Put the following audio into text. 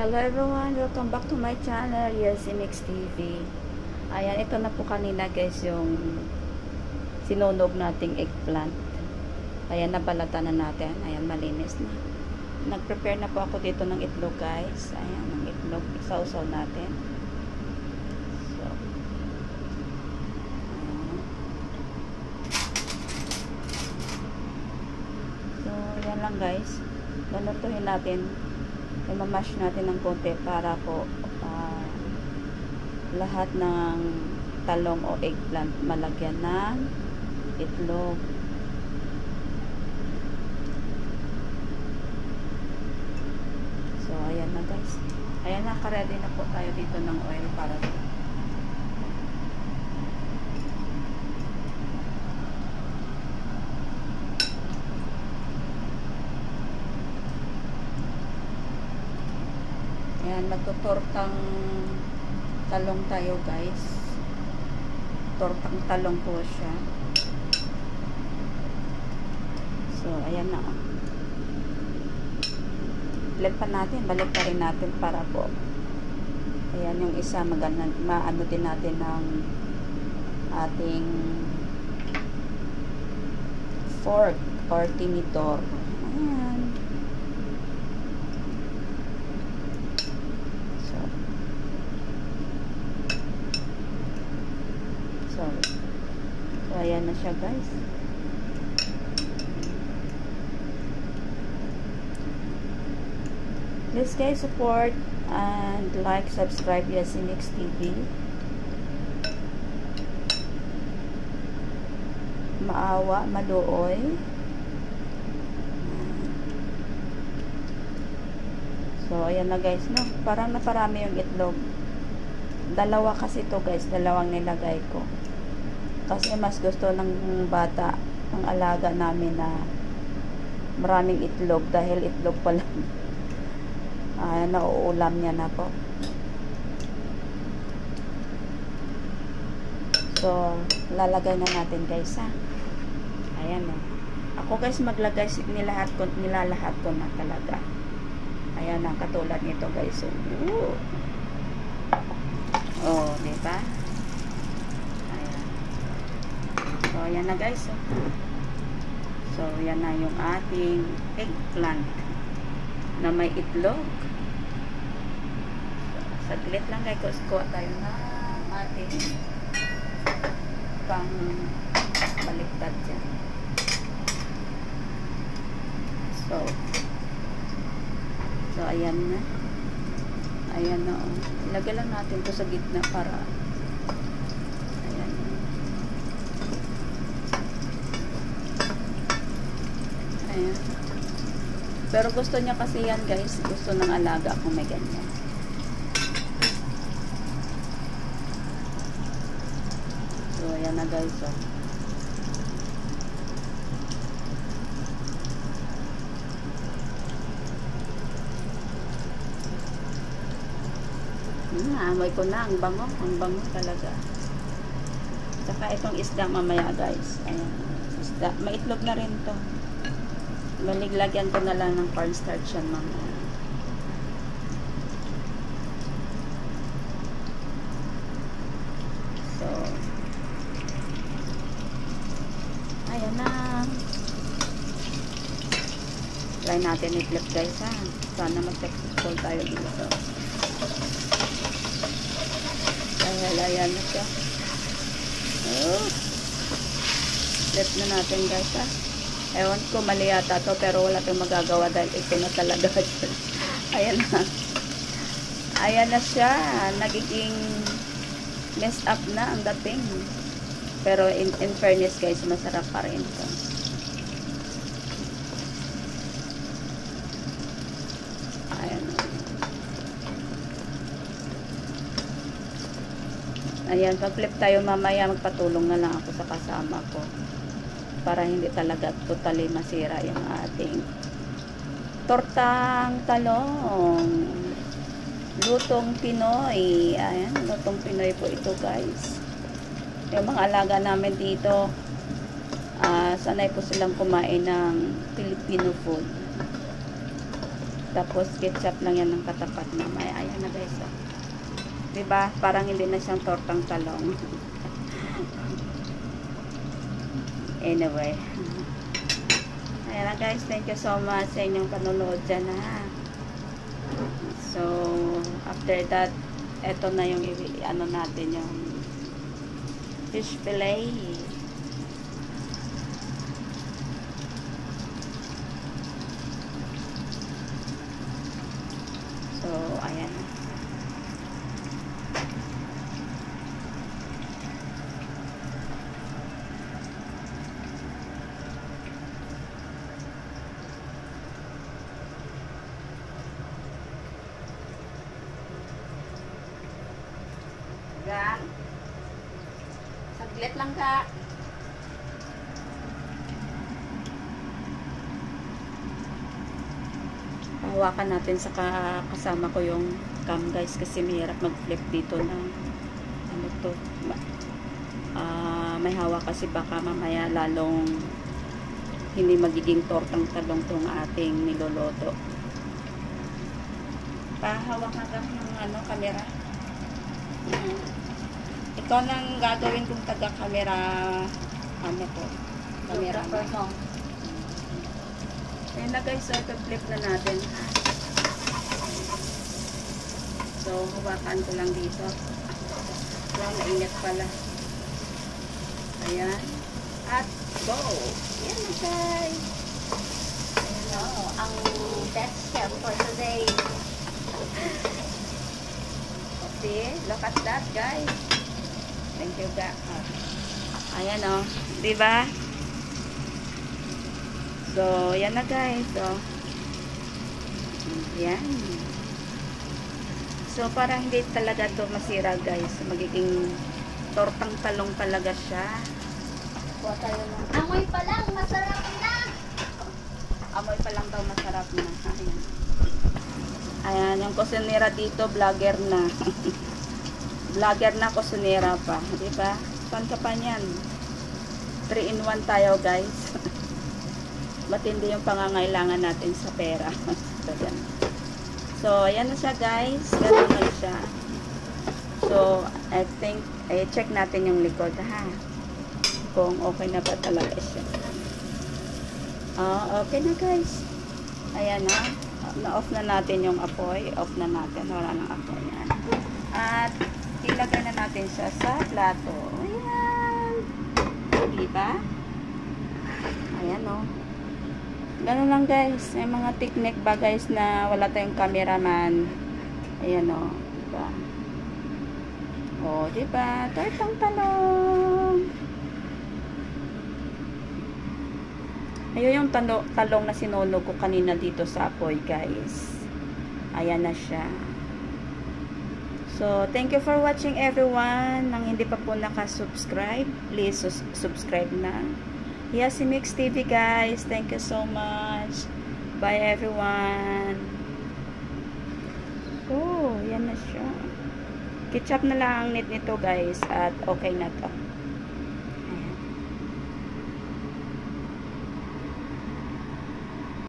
Hello everyone, welcome back to my channel, Yasimix TV. Ayan, ito na po kanina guys yung sinunog nating eggplant. Ayan, nabalatan na natin. Ayan, malinis na. Nag-prepare na po ako dito ng itlog guys. Ayan, ng itlog. Isausaw natin. So, ayan lang guys. Ganutuhin natin. I-mash natin ng konti para po lahat ng talong o eggplant malagyan ng itlog. So, ayan na guys. Ayan na, ready na po tayo dito ng oil para ayan, magtutortang talong tayo guys. Tortang talong po siya. So, ayan na. Flip pa natin, balik pa rin natin para po. Ayan yung isa, maano din natin ng ating fork or tinidor. Ayan. So, ayan na siya guys. Please guys, support and like, subscribe Yasimix TV. Maawa, maluoy. So, ayan na guys, no? Parang naparami yung itlog. Dalawa kasi to guys, dalawang nilagay ko. Kasi mas gusto ng bata, ang alaga namin na maraming itlog dahil itlog pa lang. Nauulam niya na po. So, lalagay na natin guys ha. Ayan o. Ako guys maglagay, nilalahat ko na talaga. Ayan na, katulad nito guys. Oh, diba? Ayan. So, ayan na guys. So, ayan na yung ating eggplant na may itlog. So, saglit lang guys. Kuha tayo na ating pang baliktad dyan. So, ayan na. Ayan na. Ilagay lang natin to sa gitna para ayan. Ayan. Pero gusto niya kasi yan guys. Gusto ng alaga kung may ganyan. So, ayan na guys. So. Amoy ko na. Ang bango. Ang bango talaga. Saka itong isda mamaya guys. Ayan. Isda. Maitlog na rin to. Maliglagyan ko na lang ng cornstarch yan mamaya. So, ayan na. Try natin i-flip guys ha. Sana mag-successful tayo dito. Ayan na siya. Oh. Flip na natin guys ha. Ewan ko, mali yata to, pero wala tayong magagawa dahil ito na talaga. Ayan na. Ayan na siya. Nagiging messed up na ang dating. Pero in fairness guys, masarap pa rin ito. Ayan. Ayan, pag-flip tayo mamaya, magpatulong na lang ako sa kasama ko. Para hindi talaga totally masira yung ating tortang talong. Lutong Pinoy. Ayan, lutong Pinoy po ito guys. Yung mga alaga namin dito, sanay po silang kumain ng Filipino food. Tapos ketchup lang yan ng katapat mamaya. Ayan na guys. Oh. Diba? Parang hindi na siyang tortang talong. Anyway. Ayan na guys. Thank you so much sa inyong panonood dyan ha. So, after that, eto na yung ano natin yung fish fillet. So, ayan. Gan. Saglit lang ka. Hawakan natin sa kasama ko yung cam guys kasi mahirap mag-flip dito na ano to. May hawak kasi baka mamaya lalong hindi magiging tortang talong tong ating niloloto. Pahawak na lang ng ano, camera. Ikaw nang gagawin kong taga-camera ano ko, camera mo. Ayan na guys, so ito flip na natin. So, hawakan ko lang dito. So, naingat pala. Ayan. At go! Ayan na guys. Ayan o, ang best chef for today. See? Look at that guys. Thank you guys. Ayan o. Diba? So, yan na guys. So, yan. So, parang hindi talaga to masira guys. Magiging tortang talong talaga siya. Kuha tayo ng... Amoy pa lang, masarap na. Amoy pa lang daw masarap na. Ayan. Ayan, yung kusinera dito, vlogger na. Vlogger na, kusinera pa. Diba? Saan ka pa niyan? 3-in-1 tayo guys. Matindi yung pangangailangan natin sa pera. So, ayan na siya guys. Ganun na siya. So, I think, check natin yung likod ha. Kung okay na ba talaga siya. Okay na guys. Ayan na. Na-off na natin yung apoy. Off na natin. Wala nang apoy yan. At, ilagay na natin siya sa plato. Ayan. Diba? Ayan o. Ganun lang guys. May mga technique ba guys na wala tayong cameraman. Ayan o. Diba? O, diba? Tortang talong. Ayun yung talong na sinunog ko kanina dito sa apoy guys. Ayan na siya. So, thank you for watching everyone. Nang hindi pa po naka-subscribe, please subscribe na. Yasi Mix TV guys. Thank you so much. Bye everyone. Oh, yan na siya. Ketchup na lang ang nito guys at okay na to.